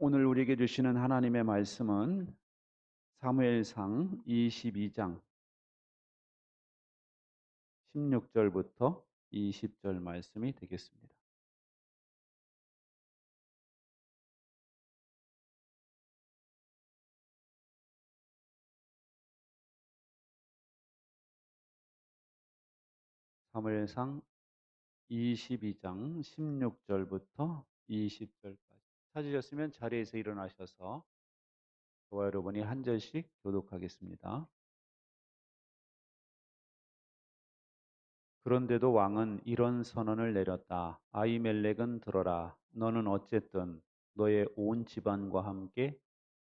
오늘 우리에게 주시는 하나님의 말씀은 사무엘상 22장 16절부터 20절 말씀이 되겠습니다. 사무엘상 22장 16절부터 20절까지 찾으셨으면 자리에서 일어나셔서 저와 여러분이 한 절씩 교독하겠습니다. 그런데도 왕은 이런 선언을 내렸다. 아히멜렉은 들어라. 너는 어쨌든 너의 온 집안과 함께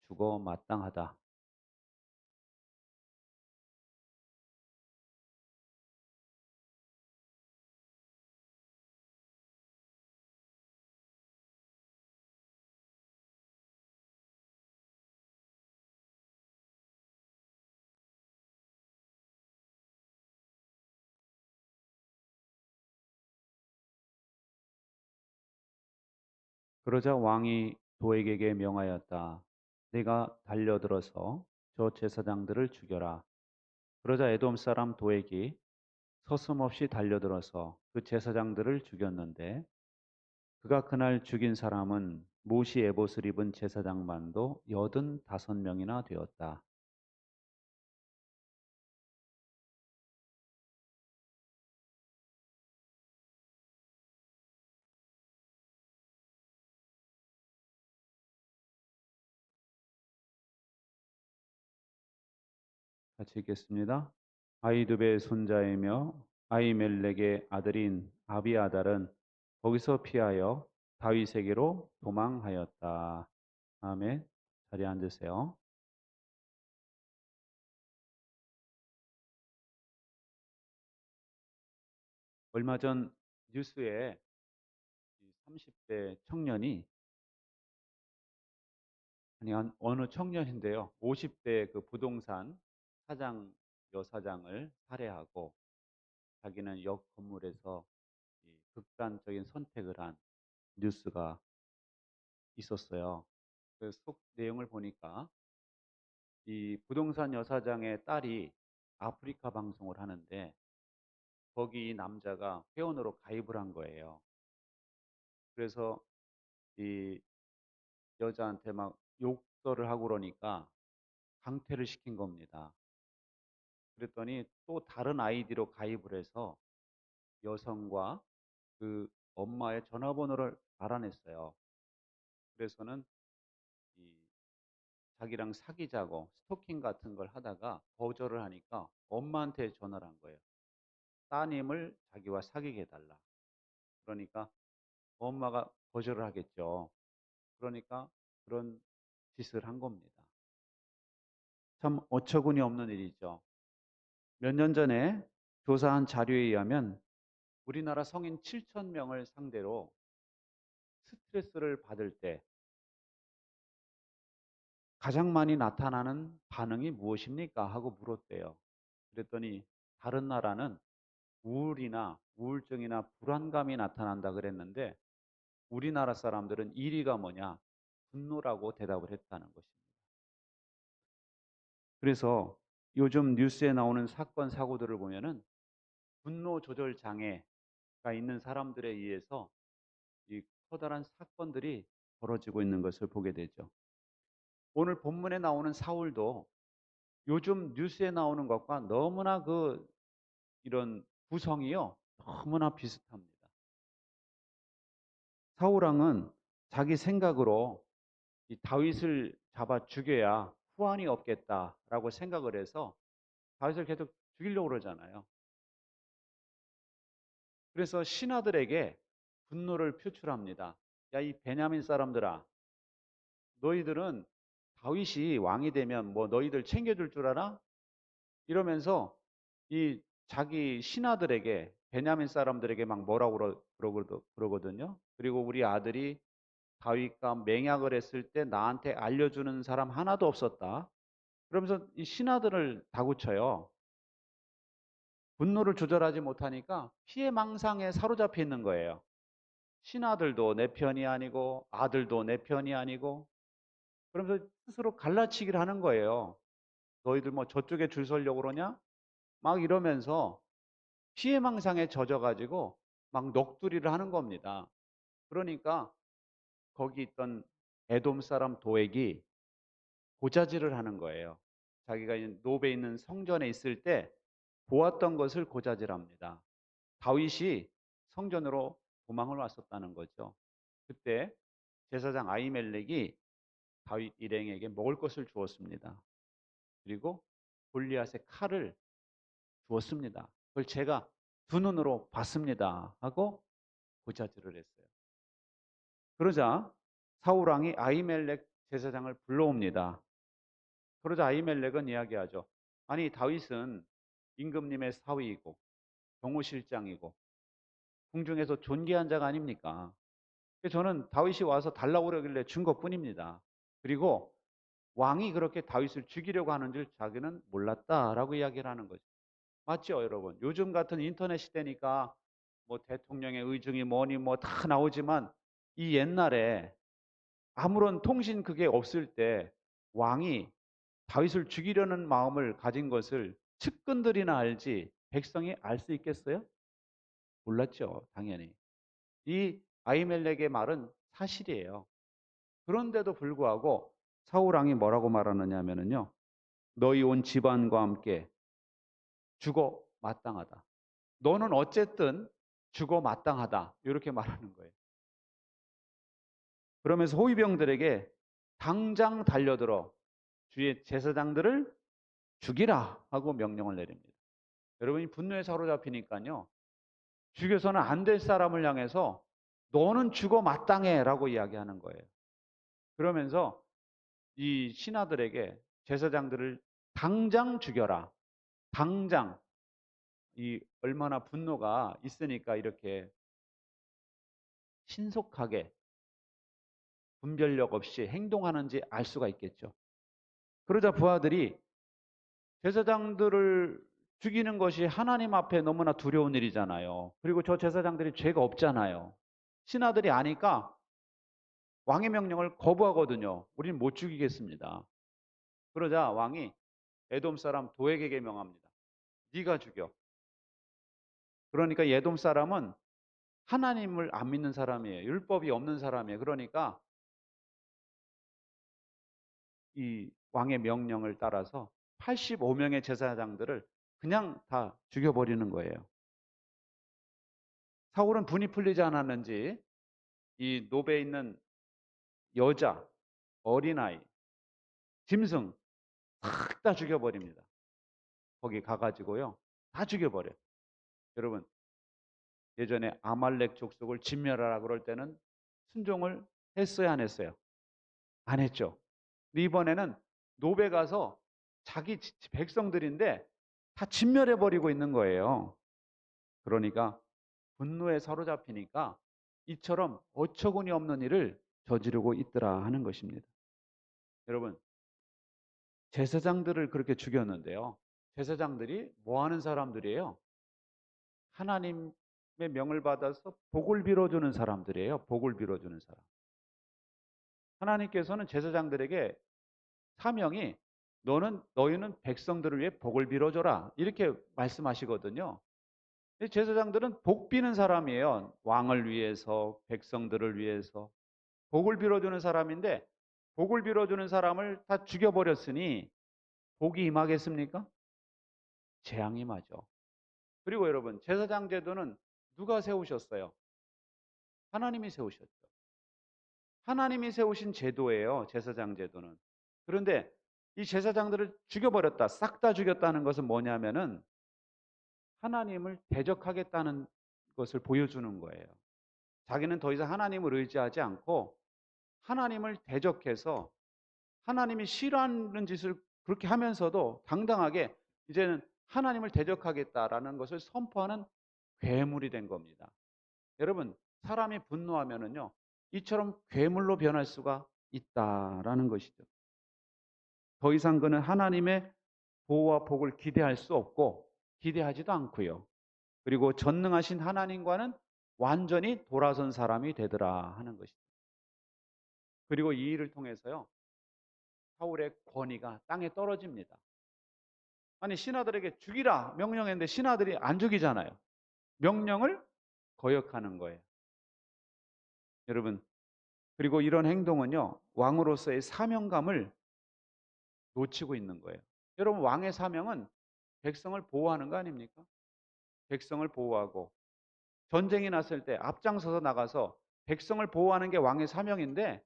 죽어 마땅하다. 그러자 왕이 도액에게 명하였다. 내가 달려들어서 저 제사장들을 죽여라. 그러자 에돔 사람 도액이 서슴없이 달려들어서 그 제사장들을 죽였는데 그가 그날 죽인 사람은 모시 에봇을 입은 제사장만도 85명이나 되었다. 같이 읽겠습니다. 아히두베의 손자이며 아히멜렉의 아들인 아비아달은 거기서 피하여 다윗에게로 도망하였다. 아멘. 자리에 앉으세요. 얼마 전 뉴스에 30대 청년이 아니 어느 청년인데요. 50대 그 부동산 사장 여사장을 살해하고 자기는 옆 건물에서 이 극단적인 선택을 한 뉴스가 있었어요. 그 속 내용을 보니까 이 부동산 여사장의 딸이 아프리카 방송을 하는데 거기 이 남자가 회원으로 가입을 한 거예요. 그래서 이 여자한테 막 욕설을 하고 그러니까 강퇴를 시킨 겁니다. 그랬더니 또 다른 아이디로 가입을 해서 여성과 그 엄마의 전화번호를 알아냈어요. 그래서는 이 자기랑 사귀자고 스토킹 같은 걸 하다가 거절을 하니까 엄마한테 전화를 한 거예요. 따님을 자기와 사귀게 해달라. 그러니까 엄마가 거절을 하겠죠. 그러니까 그런 짓을 한 겁니다. 참 어처구니 없는 일이죠. 몇 년 전에 조사한 자료에 의하면 우리나라 성인 7천 명을 상대로 스트레스를 받을 때 가장 많이 나타나는 반응이 무엇입니까? 하고 물었대요. 그랬더니 다른 나라는 우울이나 우울증이나 불안감이 나타난다 그랬는데 우리나라 사람들은 1위가 뭐냐? 분노라고 대답을 했다는 것입니다. 그래서 요즘 뉴스에 나오는 사건 사고들을 보면은 분노 조절 장애가 있는 사람들에 의해서 이 커다란 사건들이 벌어지고 있는 것을 보게 되죠. 오늘 본문에 나오는 사울도 요즘 뉴스에 나오는 것과 너무나 이런 구성이요. 너무나 비슷합니다. 사울 왕은 자기 생각으로 이 다윗을 잡아 죽여야 후환이 없겠다라고 생각을 해서 다윗을 계속 죽이려고 그러잖아요. 그래서 신하들에게 분노를 표출합니다. 야, 이 베냐민 사람들아, 너희들은 다윗이 왕이 되면 뭐 너희들 챙겨줄 줄 알아? 이러면서 이 자기 신하들에게 베냐민 사람들에게 막 뭐라고 그러거든요. 그리고 우리 아들이 다윗과 맹약을 했을 때 나한테 알려주는 사람 하나도 없었다. 그러면서 이 신하들을 다구쳐요. 분노를 조절하지 못하니까 피해망상에 사로잡혀 있는 거예요. 신하들도 내 편이 아니고 아들도 내 편이 아니고 그러면서 스스로 갈라치기를 하는 거예요. 너희들 뭐 저쪽에 줄 서려고 그러냐? 막 이러면서 피해망상에 젖어가지고 막 넋두리를 하는 겁니다. 그러니까 거기 있던 에돔 사람 도액이 고자질을 하는 거예요. 자기가 노베에 있는 성전에 있을 때 보았던 것을 고자질합니다. 다윗이 성전으로 도망을 왔었다는 거죠. 그때 제사장 아히멜렉이 다윗 일행에게 먹을 것을 주었습니다. 그리고 골리앗의 칼을 주었습니다. 그걸 제가 두 눈으로 봤습니다. 하고 고자질을 했어요. 그러자 사울 왕이 아히멜렉 제사장을 불러옵니다. 그러자 아히멜렉은 이야기하죠. 아니 다윗은 임금님의 사위이고 경호실장이고 궁중에서 존귀한 자가 아닙니까? 저는 다윗이 와서 달라고 그러길래 준 것뿐입니다. 그리고 왕이 그렇게 다윗을 죽이려고 하는 줄 자기는 몰랐다라고 이야기를 하는 거죠. 맞죠, 여러분? 요즘 같은 인터넷 시대니까 뭐 대통령의 의중이 뭐니 뭐 다 나오지만 이 옛날에 아무런 통신 그게 없을 때 왕이 다윗을 죽이려는 마음을 가진 것을 측근들이나 알지 백성이 알 수 있겠어요? 몰랐죠, 당연히. 이 아히멜렉의 말은 사실이에요. 그런데도 불구하고 사울 왕이 뭐라고 말하느냐면요. 너희 온 집안과 함께 죽어 마땅하다. 너는 어쨌든 죽어 마땅하다. 이렇게 말하는 거예요. 그러면서 호위병들에게 당장 달려들어 주의 제사장들을 죽이라 하고 명령을 내립니다. 여러분이 분노에 사로잡히니까요. 죽여서는 안 될 사람을 향해서 너는 죽어 마땅해라고 이야기하는 거예요. 그러면서 이 신하들에게 제사장들을 당장 죽여라. 당장 이 얼마나 분노가 있으니까 이렇게 신속하게 분별력 없이 행동하는지 알 수가 있겠죠. 그러자 부하들이 제사장들을 죽이는 것이 하나님 앞에 너무나 두려운 일이잖아요. 그리고 저 제사장들이 죄가 없잖아요. 신하들이 아니까 왕의 명령을 거부하거든요. 우리는 못 죽이겠습니다. 그러자 왕이 에돔 사람 도액에게 명합니다. 네가 죽여. 그러니까 에돔 사람은 하나님을 안 믿는 사람이에요. 율법이 없는 사람이에요. 그러니까 이 왕의 명령을 따라서 85명의 제사장들을 그냥 다 죽여버리는 거예요. 사울은 분이 풀리지 않았는지 이 노베에 있는 여자, 어린아이, 짐승 싹 다 죽여버립니다. 거기 가가지고요. 다 죽여버려요. 여러분 예전에 아말렉 족속을 진멸하라 그럴 때는 순종을 했어요, 안 했어요? 안 했죠. 근데 이번에는 노베 가서 자기 백성들인데 다 진멸해버리고 있는 거예요. 그러니까 분노에 사로잡히니까 이처럼 어처구니 없는 일을 저지르고 있더라 하는 것입니다. 여러분, 제사장들을 그렇게 죽였는데요. 제사장들이 뭐 하는 사람들이에요? 하나님의 명을 받아서 복을 빌어주는 사람들이에요. 복을 빌어주는 사람. 하나님께서는 제사장들에게 사명이 너희는 백성들을 위해 복을 빌어줘라 이렇게 말씀하시거든요. 제사장들은 복 비는 사람이에요. 왕을 위해서, 백성들을 위해서 복을 빌어주는 사람인데 복을 빌어주는 사람을 다 죽여버렸으니 복이 임하겠습니까? 재앙이 임하죠. 그리고 여러분 제사장 제도는 누가 세우셨어요? 하나님이 세우셨죠. 하나님이 세우신 제도예요. 제사장 제도는. 그런데 이 제사장들을 죽여버렸다. 싹 다 죽였다는 것은 뭐냐면은 하나님을 대적하겠다는 것을 보여주는 거예요. 자기는 더 이상 하나님을 의지하지 않고 하나님을 대적해서 하나님이 싫어하는 짓을 그렇게 하면서도 당당하게 이제는 하나님을 대적하겠다라는 것을 선포하는 괴물이 된 겁니다. 여러분, 사람이 분노하면은요, 이처럼 괴물로 변할 수가 있다라는 것이죠. 더 이상 그는 하나님의 보호와 복을 기대할 수 없고 기대하지도 않고요. 그리고 전능하신 하나님과는 완전히 돌아선 사람이 되더라 하는 것이죠. 그리고 이 일을 통해서요. 사울의 권위가 땅에 떨어집니다. 아니 신하들에게 죽이라 명령했는데 신하들이 안 죽이잖아요. 명령을 거역하는 거예요. 여러분, 그리고 이런 행동은요, 왕으로서의 사명감을 놓치고 있는 거예요. 여러분, 왕의 사명은 백성을 보호하는 거 아닙니까? 백성을 보호하고 전쟁이 났을 때 앞장서서 나가서 백성을 보호하는 게 왕의 사명인데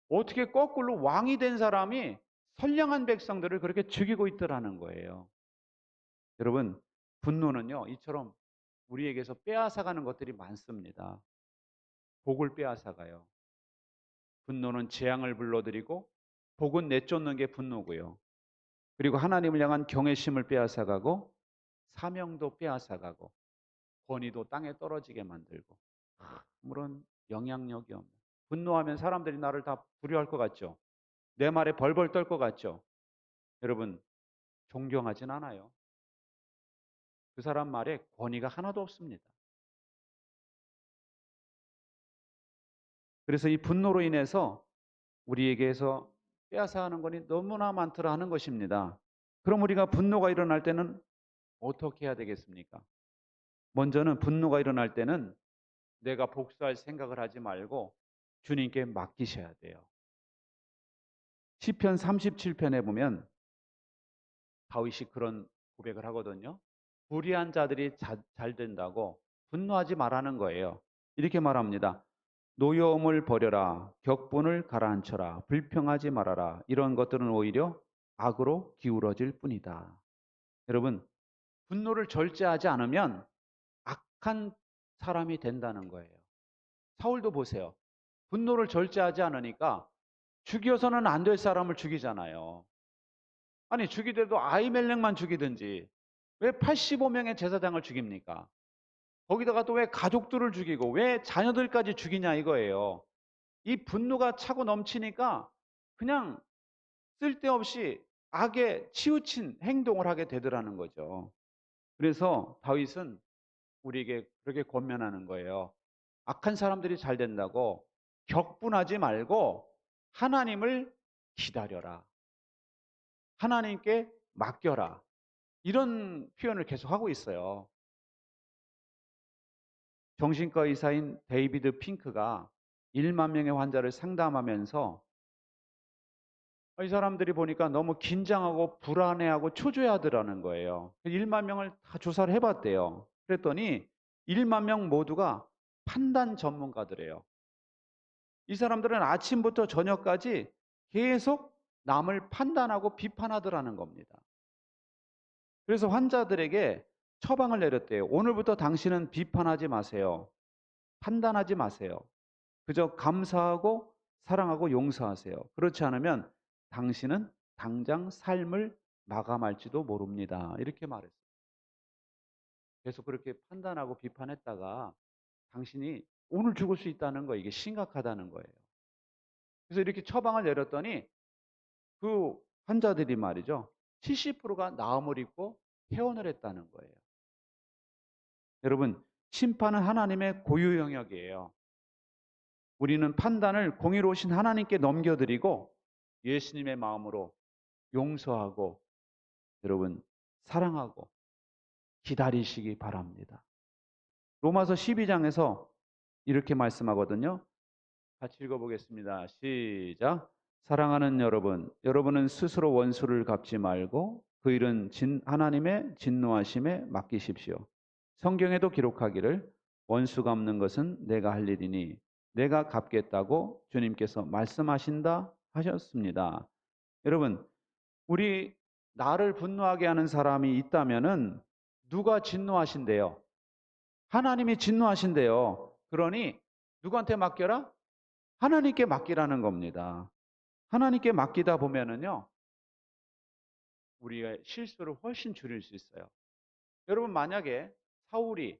어떻게 거꾸로 왕이 된 사람이 선량한 백성들을 그렇게 죽이고 있더라는 거예요. 여러분, 분노는요, 이처럼 우리에게서 빼앗아가는 것들이 많습니다. 복을 빼앗아가요. 분노는 재앙을 불러들이고 복은 내쫓는 게 분노고요. 그리고 하나님을 향한 경외심을 빼앗아가고 사명도 빼앗아가고 권위도 땅에 떨어지게 만들고 아무런 영향력이 없는 분노하면 사람들이 나를 다 두려워할 것 같죠. 내 말에 벌벌 떨 것 같죠. 여러분 존경하진 않아요. 그 사람 말에 권위가 하나도 없습니다. 그래서 이 분노로 인해서 우리에게서 빼앗아가는 것이 너무나 많더라 하는 것입니다. 그럼 우리가 분노가 일어날 때는 어떻게 해야 되겠습니까? 먼저는 분노가 일어날 때는 내가 복수할 생각을 하지 말고 주님께 맡기셔야 돼요. 시편 37편에 보면 다윗이 그런 고백을 하거든요. 불의한 자들이 잘 된다고 분노하지 말라는 거예요. 이렇게 말합니다. 노여움을 버려라. 격분을 가라앉혀라. 불평하지 말아라. 이런 것들은 오히려 악으로 기울어질 뿐이다. 여러분, 분노를 절제하지 않으면 악한 사람이 된다는 거예요. 사울도 보세요. 분노를 절제하지 않으니까 죽여서는 안 될 사람을 죽이잖아요. 아니 죽이더라도 아히멜렉만 죽이든지 왜 85명의 제사장을 죽입니까? 거기다가 또 왜 가족들을 죽이고 왜 자녀들까지 죽이냐 이거예요. 이 분노가 차고 넘치니까 그냥 쓸데없이 악에 치우친 행동을 하게 되더라는 거죠. 그래서 다윗은 우리에게 그렇게 권면하는 거예요. 악한 사람들이 잘 된다고 격분하지 말고 하나님을 기다려라. 하나님께 맡겨라. 이런 표현을 계속 하고 있어요. 정신과 의사인 데이비드 핑크가 1만 명의 환자를 상담하면서 이 사람들이 보니까 너무 긴장하고 불안해하고 초조해하더라는 거예요. 1만 명을 다 조사를 해봤대요. 그랬더니 1만 명 모두가 판단 전문가들이에요. 이 사람들은 아침부터 저녁까지 계속 남을 판단하고 비판하더라는 겁니다. 그래서 환자들에게 처방을 내렸대요. 오늘부터 당신은 비판하지 마세요. 판단하지 마세요. 그저 감사하고 사랑하고 용서하세요. 그렇지 않으면 당신은 당장 삶을 마감할지도 모릅니다. 이렇게 말했어요. 계속 그렇게 판단하고 비판했다가 당신이 오늘 죽을 수 있다는 거 이게 심각하다는 거예요. 그래서 이렇게 처방을 내렸더니 그 환자들이 말이죠. 70%가 나음을 입고 퇴원을 했다는 거예요. 여러분, 심판은 하나님의 고유 영역이에요. 우리는 판단을 공의로우신 하나님께 넘겨드리고 예수님의 마음으로 용서하고 여러분 사랑하고 기다리시기 바랍니다. 로마서 12장에서 이렇게 말씀하거든요. 같이 읽어보겠습니다. 시작. 사랑하는 여러분, 여러분은 스스로 원수를 갚지 말고 그 일은 하나님의 진노하심에 맡기십시오. 성경에도 기록하기를 원수 갚는 것은 내가 할 일이니 내가 갚겠다고 주님께서 말씀하신다 하셨습니다. 여러분, 우리 나를 분노하게 하는 사람이 있다면은 누가 진노하신대요? 하나님이 진노하신대요. 그러니 누구한테 맡겨라? 하나님께 맡기라는 겁니다. 하나님께 맡기다 보면은요, 우리의 실수를 훨씬 줄일 수 있어요. 여러분, 만약에 사울이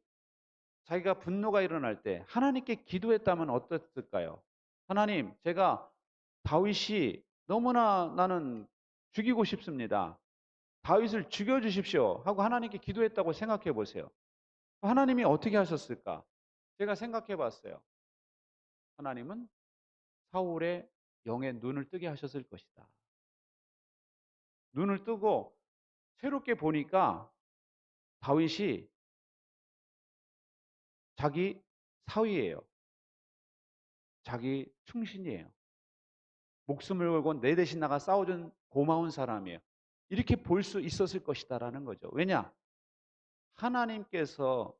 자기가 분노가 일어날 때 하나님께 기도했다면 어땠을까요? 하나님, 제가 다윗이 너무나 나는 죽이고 싶습니다. 다윗을 죽여주십시오. 하고 하나님께 기도했다고 생각해 보세요. 하나님이 어떻게 하셨을까? 제가 생각해 봤어요. 하나님은 사울의 영의 눈을 뜨게 하셨을 것이다. 눈을 뜨고 새롭게 보니까 다윗이 자기 사위예요. 자기 충신이에요. 목숨을 걸고 내 대신 나가 싸워준 고마운 사람이에요. 이렇게 볼 수 있었을 것이다라는 거죠. 왜냐? 하나님께서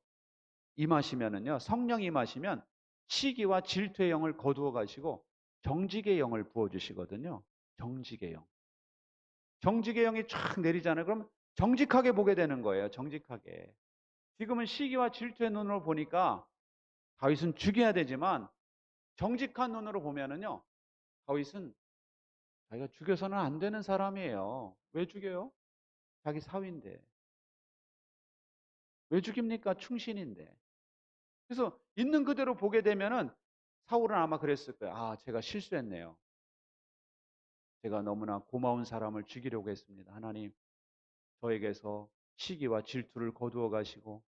임하시면은요, 성령 임하시면 시기와 질투의 영을 거두어 가시고 정직의 영을 부어 주시거든요. 정직의 영. 정직의 영이 쫙 내리잖아요. 그럼 정직하게 보게 되는 거예요. 정직하게. 지금은 시기와 질투의 눈으로 보니까 다윗은 죽여야 되지만 정직한 눈으로 보면은요, 다윗은 자기가 죽여서는 안 되는 사람이에요. 왜 죽여요? 자기 사위인데. 왜 죽입니까? 충신인데. 그래서 있는 그대로 보게 되면은 사울은 아마 그랬을 거예요. 아, 제가 실수했네요. 제가 너무나 고마운 사람을 죽이려고 했습니다. 하나님, 저에게서 시기와 질투를 거두어 가시고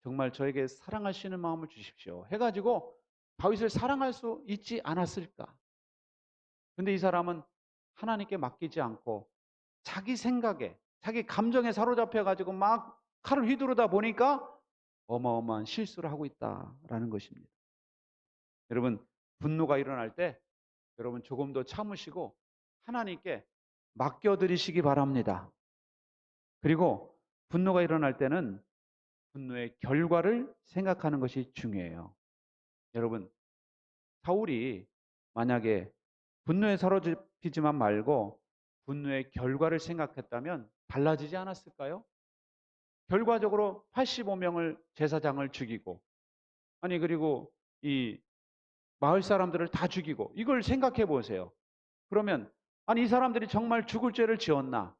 정말 저에게 사랑하시는 마음을 주십시오. 해가지고 다윗을 사랑할 수 있지 않았을까? 근데 이 사람은 하나님께 맡기지 않고 자기 생각에, 자기 감정에 사로잡혀 가지고 막 칼을 휘두르다 보니까 어마어마한 실수를 하고 있다라는 것입니다. 여러분, 분노가 일어날 때 여러분 조금 더 참으시고 하나님께 맡겨드리시기 바랍니다. 그리고 분노가 일어날 때는 분노의 결과를 생각하는 것이 중요해요. 여러분, 사울이 만약에 분노에 사로잡히지만 말고 분노의 결과를 생각했다면 달라지지 않았을까요? 결과적으로 85명을 제사장을 죽이고, 아니 그리고 이 마을 사람들을 다 죽이고, 이걸 생각해 보세요. 그러면 아니 이 사람들이 정말 죽을 죄를 지었나?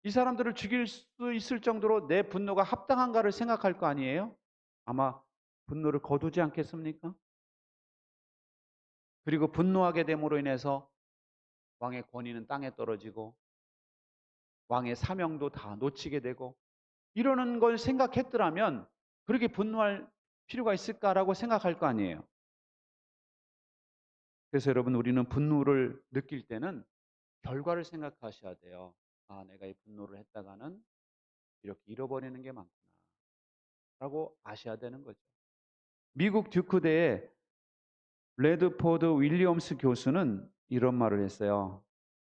이 사람들을 죽일 수 있을 정도로 내 분노가 합당한가를 생각할 거 아니에요? 아마 분노를 거두지 않겠습니까? 그리고 분노하게 됨으로 인해서 왕의 권위는 땅에 떨어지고 왕의 사명도 다 놓치게 되고, 이러는 걸 생각했더라면 그렇게 분노할 필요가 있을까라고 생각할 거 아니에요. 그래서 여러분, 우리는 분노를 느낄 때는 결과를 생각하셔야 돼요. 아, 내가 이 분노를 했다가는 이렇게 잃어버리는 게 많구나 라고 아셔야 되는 거죠. 미국 듀크대의 레드포드 윌리엄스 교수는 이런 말을 했어요.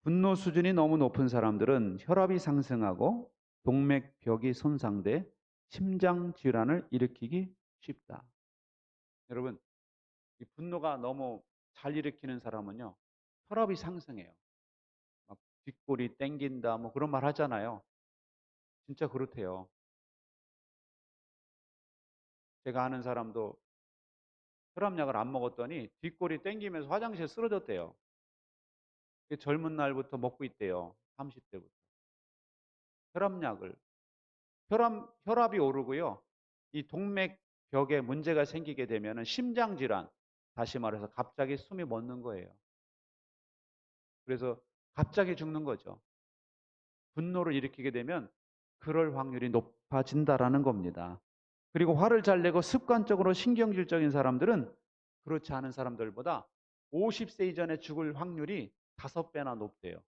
분노 수준이 너무 높은 사람들은 혈압이 상승하고 동맥벽이 손상돼 심장 질환을 일으키기 쉽다. 여러분, 이 분노가 너무 잘 일으키는 사람은요, 혈압이 상승해요. 막 뒷골이 땡긴다, 뭐 그런 말 하잖아요. 진짜 그렇대요. 제가 아는 사람도 혈압약을 안 먹었더니 뒷골이 땡기면서 화장실에 쓰러졌대요. 젊은 날부터 먹고 있대요. 30대부터. 혈압약을. 혈압이 오르고요. 이 동맥벽에 문제가 생기게 되면 심장질환, 다시 말해서 갑자기 숨이 멎는 거예요. 그래서 갑자기 죽는 거죠. 분노를 일으키게 되면 그럴 확률이 높아진다라는 겁니다. 그리고 화를 잘 내고 습관적으로 신경질적인 사람들은 그렇지 않은 사람들보다 50세 이전에 죽을 확률이 5배나 높대요.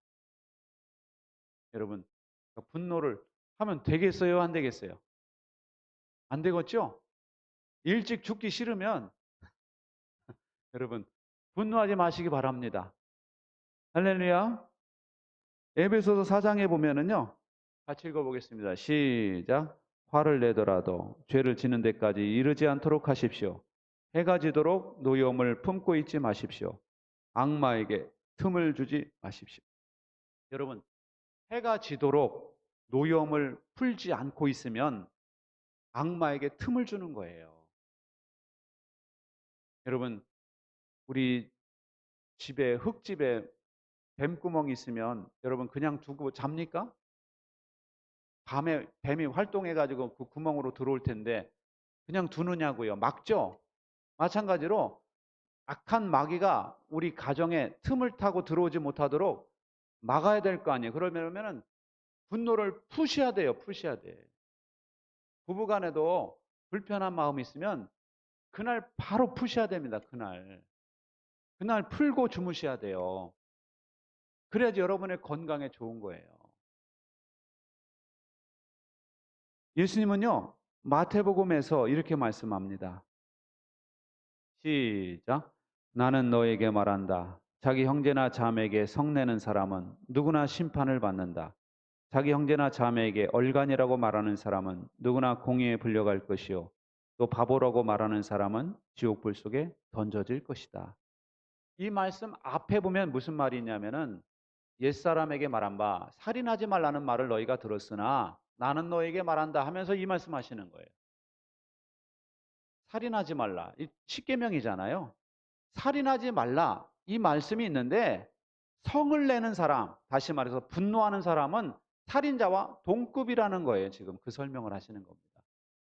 여러분, 분노를 하면 되겠어요? 안 되겠어요? 안 되겠죠? 일찍 죽기 싫으면 여러분, 분노하지 마시기 바랍니다. 할렐루야. 에베소서 4장에 보면은요. 같이 읽어보겠습니다. 시작. 화를 내더라도 죄를 지는 데까지 이르지 않도록 하십시오. 해가 지도록 노여움을 품고 있지 마십시오. 악마에게 틈을 주지 마십시오. 여러분, 해가 지도록 노여움을 풀지 않고 있으면 악마에게 틈을 주는 거예요. 여러분, 우리 집에 흙집에 뱀구멍이 있으면 여러분 그냥 두고 잡니까? 밤에 뱀이 활동해가지고 그 구멍으로 들어올 텐데 그냥 두느냐고요. 막죠? 마찬가지로 악한 마귀가 우리 가정에 틈을 타고 들어오지 못하도록 막아야 될 거 아니에요. 그러면은 분노를 푸셔야 돼요. 푸셔야 돼. 부부간에도 불편한 마음이 있으면 그날 바로 푸셔야 됩니다. 그날 풀고 주무셔야 돼요. 그래야지 여러분의 건강에 좋은 거예요. 예수님은요, 마태복음에서 이렇게 말씀합니다. 시작. 나는 너에게 말한다. 자기 형제나 자매에게 성내는 사람은 누구나 심판을 받는다. 자기 형제나 자매에게 얼간이라고 말하는 사람은 누구나 공의에 불려갈 것이요. 또 바보라고 말하는 사람은 지옥불 속에 던져질 것이다. 이 말씀 앞에 보면 무슨 말이 있냐면은 옛사람에게 말한 바 살인하지 말라는 말을 너희가 들었으나 나는 너에게 말한다 하면서 이 말씀하시는 거예요. 살인하지 말라. 이 십계명이잖아요. 살인하지 말라. 이 말씀이 있는데 성을 내는 사람, 다시 말해서 분노하는 사람은 살인자와 동급이라는 거예요. 지금 그 설명을 하시는 겁니다.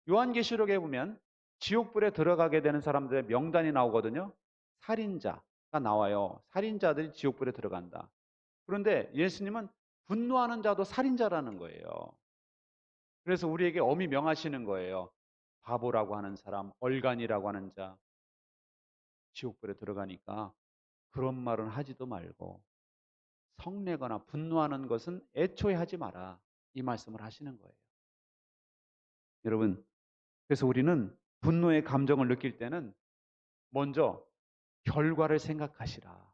요한계시록에 보면 지옥불에 들어가게 되는 사람들의 명단이 나오거든요. 살인자가 나와요. 살인자들이 지옥불에 들어간다. 그런데 예수님은 분노하는 자도 살인자라는 거예요. 그래서 우리에게 엄히 명하시는 거예요. 바보라고 하는 사람, 얼간이라고 하는 자, 지옥불에 들어가니까 그런 말은 하지도 말고 성내거나 분노하는 것은 애초에 하지 마라. 이 말씀을 하시는 거예요. 여러분, 그래서 우리는 분노의 감정을 느낄 때는 먼저 결과를 생각하시라.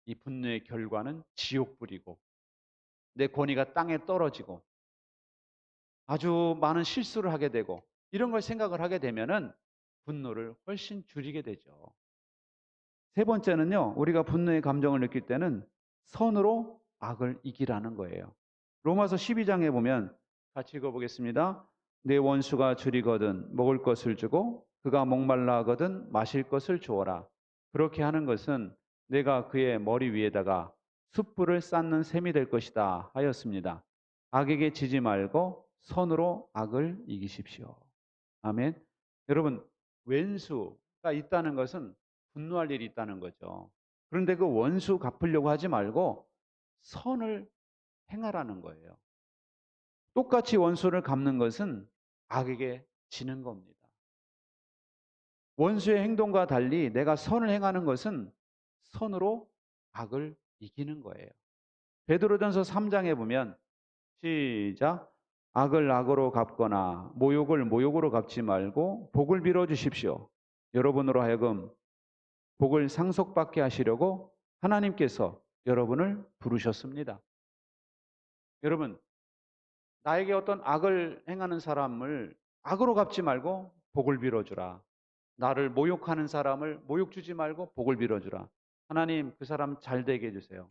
이 분노의 결과는 지옥불이고 내 권위가 땅에 떨어지고 아주 많은 실수를 하게 되고 이런 걸 생각을 하게 되면은 분노를 훨씬 줄이게 되죠. 세 번째는요, 우리가 분노의 감정을 느낄 때는 선으로 악을 이기라는 거예요. 로마서 12장에 보면 같이 읽어보겠습니다. 내 원수가 줄이거든 먹을 것을 주고 그가 목말라 하거든 마실 것을 주어라. 그렇게 하는 것은 내가 그의 머리 위에다가 숯불을 쌓는 셈이 될 것이다 하였습니다. 악에게 지지 말고 선으로 악을 이기십시오. 아멘. 여러분, 왼수가 있다는 것은 분노할 일이 있다는 거죠. 그런데 그 원수 갚으려고 하지 말고 선을 행하라는 거예요. 똑같이 원수를 갚는 것은 악에게 지는 겁니다. 원수의 행동과 달리 내가 선을 행하는 것은 선으로 악을 이기는 거예요. 베드로전서 3장에 보면 시작. 악을 악으로 갚거나 모욕을 모욕으로 갚지 말고 복을 빌어 주십시오. 여러분으로 하여금 복을 상속받게 하시려고 하나님께서 여러분을 부르셨습니다. 여러분, 나에게 어떤 악을 행하는 사람을 악으로 갚지 말고 복을 빌어주라. 나를 모욕하는 사람을 모욕 주지 말고 복을 빌어주라. 하나님, 그 사람 잘 되게 해주세요.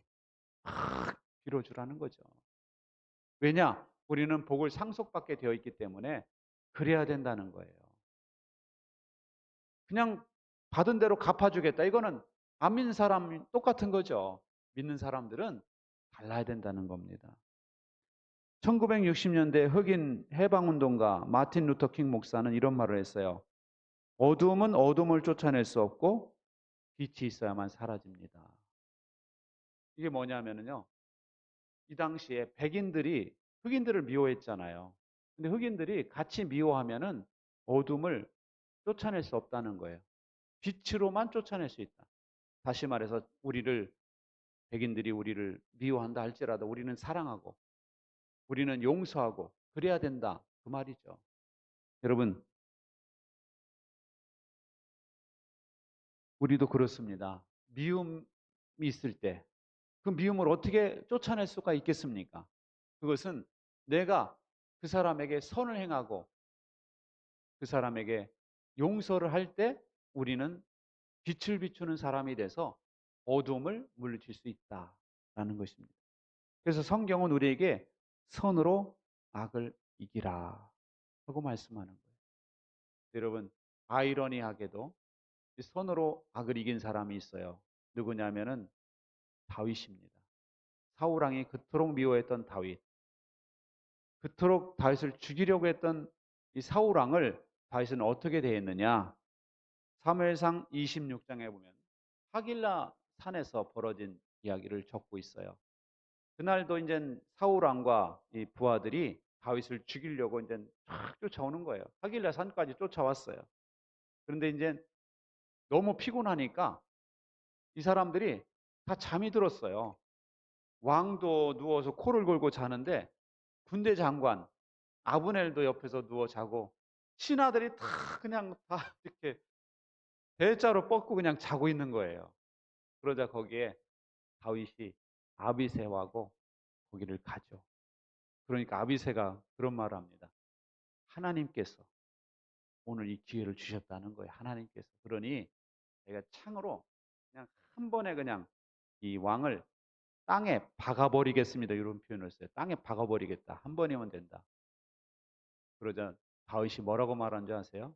막 빌어주라는 거죠. 왜냐? 우리는 복을 상속받게 되어 있기 때문에 그래야 된다는 거예요. 그냥 받은 대로 갚아주겠다. 이거는 안 믿는 사람이 똑같은 거죠. 믿는 사람들은 달라야 된다는 겁니다. 1960년대 흑인 해방운동가 마틴 루터킹 목사는 이런 말을 했어요. 어둠은 어둠을 쫓아낼 수 없고 빛이 있어야만 사라집니다. 이게 뭐냐면요. 이 당시에 백인들이 흑인들을 미워했잖아요. 근데 흑인들이 같이 미워하면은 어둠을 쫓아낼 수 없다는 거예요. 빛으로만 쫓아낼 수 있다. 다시 말해서 백인들이 우리를 미워한다 할지라도 우리는 사랑하고 우리는 용서하고 그래야 된다. 그 말이죠. 여러분, 우리도 그렇습니다. 미움이 있을 때 그 미움을 어떻게 쫓아낼 수가 있겠습니까? 그것은 내가 그 사람에게 선을 행하고 그 사람에게 용서를 할 때 우리는 빛을 비추는 사람이 돼서 어둠을 물리칠 수 있다라는 것입니다. 그래서 성경은 우리에게 선으로 악을 이기라 하고 말씀하는 거예요. 여러분, 아이러니하게도 선으로 악을 이긴 사람이 있어요. 누구냐면은 다윗입니다. 사울 왕이 그토록 미워했던 다윗, 그토록 다윗을 죽이려고 했던 이 사울 왕을 다윗은 어떻게 대했느냐? 사무엘상 26장에 보면 하길라 산에서 벌어진 이야기를 적고 있어요. 그날도 이제 사울 왕과 이 부하들이 다윗을 죽이려고 이제 쫙 쫓아오는 거예요. 하길라 산까지 쫓아왔어요. 그런데 이제 너무 피곤하니까 이 사람들이 다 잠이 들었어요. 왕도 누워서 코를 골고 자는데 군대 장관 아브넬도 옆에서 누워 자고 신하들이 다 그냥 다 이렇게 대자로 뻗고 그냥 자고 있는 거예요. 그러자 거기에 다윗이 아비새하고 거기를 가죠. 그러니까 아비새가 그런 말을 합니다. 하나님께서 오늘 이 기회를 주셨다는 거예요. 하나님께서. 그러니 내가 창으로 그냥 한 번에 그냥 이 왕을 땅에 박아버리겠습니다. 이런 표현을 써요. 땅에 박아버리겠다. 한 번이면 된다. 그러자 다윗이 뭐라고 말한 줄 아세요?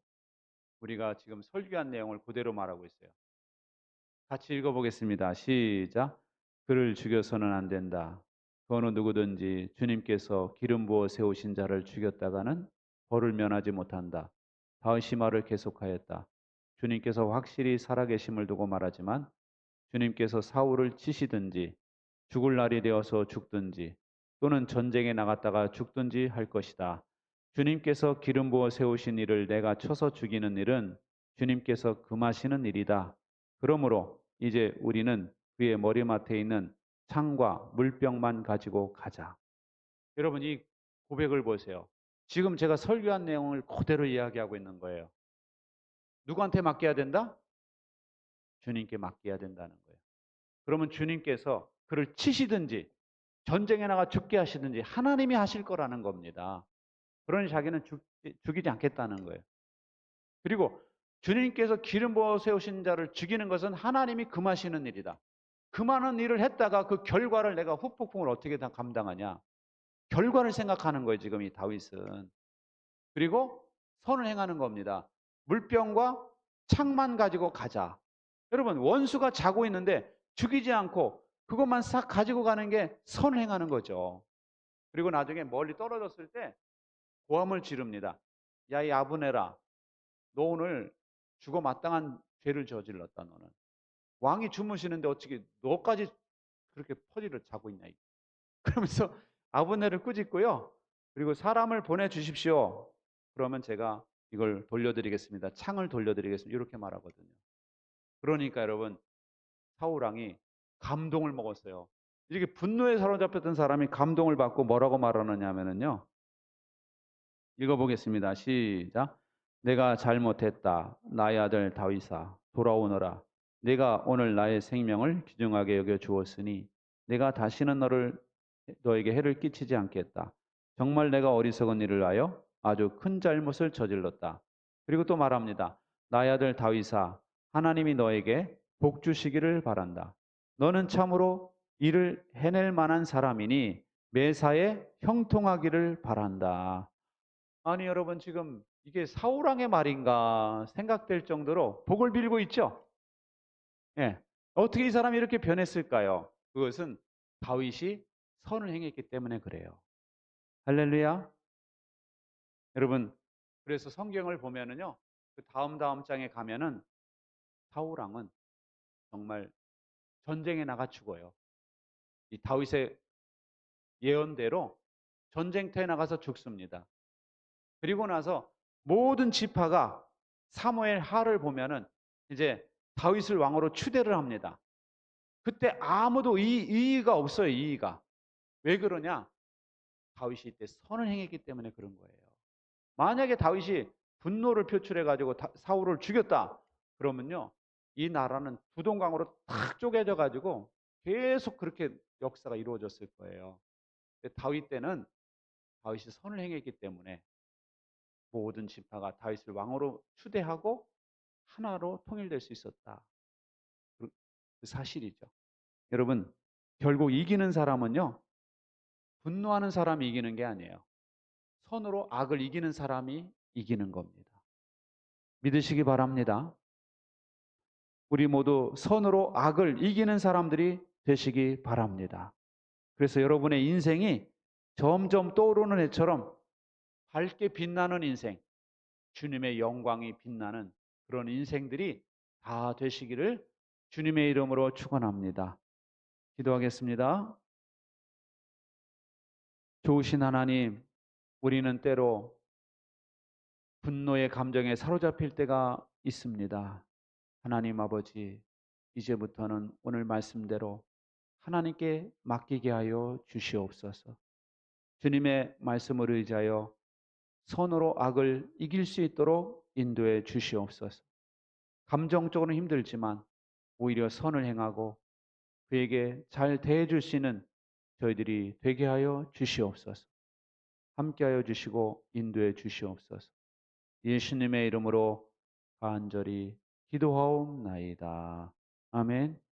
우리가 지금 설교한 내용을 그대로 말하고 있어요. 같이 읽어보겠습니다. 시작. 그를 죽여서는 안 된다. 그 어느 누구든지 주님께서 기름 부어 세우신 자를 죽였다가는 벌을 면하지 못한다. 다윗이 말을 계속하였다. 주님께서 확실히 살아계심을 두고 말하지만 주님께서 사울을 치시든지 죽을 날이 되어서 죽든지 또는 전쟁에 나갔다가 죽든지 할 것이다. 주님께서 기름 부어 세우신 이를 내가 쳐서 죽이는 일은 주님께서 금하시는 일이다. 그러므로 이제 우리는 그의 머리맡에 있는 창과 물병만 가지고 가자. 여러분 이 고백을 보세요. 지금 제가 설교한 내용을 그대로 이야기하고 있는 거예요. 누구한테 맡겨야 된다? 주님께 맡겨야 된다는 거예요. 그러면 주님께서 그를 치시든지 전쟁에 나가 죽게 하시든지 하나님이 하실 거라는 겁니다. 그러니 자기는 죽이지 않겠다는 거예요. 그리고 주님께서 기름 부어 세우신 자를 죽이는 것은 하나님이 금하시는 일이다. 금하는 일을 했다가 그 결과를 내가 후폭풍을 어떻게 다 감당하냐. 결과를 생각하는 거예요, 지금 이 다윗은. 그리고 선을 행하는 겁니다. 물병과 창만 가지고 가자. 여러분, 원수가 자고 있는데 죽이지 않고 그것만 싹 가지고 가는 게 선을 행하는 거죠. 그리고 나중에 멀리 떨어졌을 때 고함을 지릅니다. 야, 이 아브네라, 너 오늘 죽어 마땅한 죄를 저질렀다, 너는. 왕이 주무시는데 어떻게 너까지 그렇게 퍼지를 자고 있냐. 그러면서 아브네를 꾸짖고요. 그리고 사람을 보내주십시오. 그러면 제가 이걸 돌려드리겠습니다. 창을 돌려드리겠습니다. 이렇게 말하거든요. 그러니까 여러분, 사울왕이 감동을 먹었어요. 이렇게 분노에 사로잡혔던 사람이 감동을 받고 뭐라고 말하느냐 하면요. 읽어보겠습니다. 시작. 내가 잘못했다. 나의 아들 다윗아 돌아오너라. 내가 오늘 나의 생명을 귀중하게 여겨 주었으니 내가 다시는 너에게 해를 끼치지 않겠다. 정말 내가 어리석은 일을 하여 아주 큰 잘못을 저질렀다. 그리고 또 말합니다. 나의 아들 다윗아 하나님이 너에게 복 주시기를 바란다. 너는 참으로 일을 해낼 만한 사람이니 매사에 형통하기를 바란다. 아니 여러분 지금 이게 사울왕의 말인가 생각될 정도로 복을 빌고 있죠. 예. 어떻게 이 사람이 이렇게 변했을까요? 그것은 다윗이 선을 행했기 때문에 그래요. 할렐루야. 여러분 그래서 성경을 보면은요. 그 다음 장에 가면은 사울왕은 정말 전쟁에 나가 죽어요. 이 다윗의 예언대로 전쟁터에 나가서 죽습니다. 그리고 나서 모든 지파가 사무엘 하를 보면은 이제 다윗을 왕으로 추대를 합니다. 그때 아무도 이의가 없어요. 이의가. 왜 그러냐? 다윗이 이때 선을 행했기 때문에 그런 거예요. 만약에 다윗이 분노를 표출해 가지고 사울을 죽였다. 그러면요. 이 나라는 두동강으로 탁 쪼개져 가지고 계속 그렇게 역사가 이루어졌을 거예요. 근데 다윗 때는 다윗이 선을 행했기 때문에 모든 지파가 다윗을 왕으로 추대하고 하나로 통일될 수 있었다. 그 사실이죠. 여러분, 결국 이기는 사람은요, 분노하는 사람이 이기는 게 아니에요. 선으로 악을 이기는 사람이 이기는 겁니다. 믿으시기 바랍니다. 우리 모두 선으로 악을 이기는 사람들이 되시기 바랍니다. 그래서 여러분의 인생이 점점 떠오르는 해처럼 밝게 빛나는 인생, 주님의 영광이 빛나는 그런 인생들이 다 되시기를 주님의 이름으로 축원합니다. 기도하겠습니다. 좋으신 하나님, 우리는 때로 분노의 감정에 사로잡힐 때가 있습니다. 하나님 아버지, 이제부터는 오늘 말씀대로 하나님께 맡기게 하여 주시옵소서. 주님의 말씀을 의지하여 선으로 악을 이길 수 있도록 인도해 주시옵소서. 감정적으로는 힘들지만 오히려 선을 행하고 그에게 잘 대해줄 수 있는 저희들이 되게 하여 주시옵소서. 함께하여 주시고 인도해 주시옵소서. 예수님의 이름으로 간절히 기도하옵나이다. 아멘.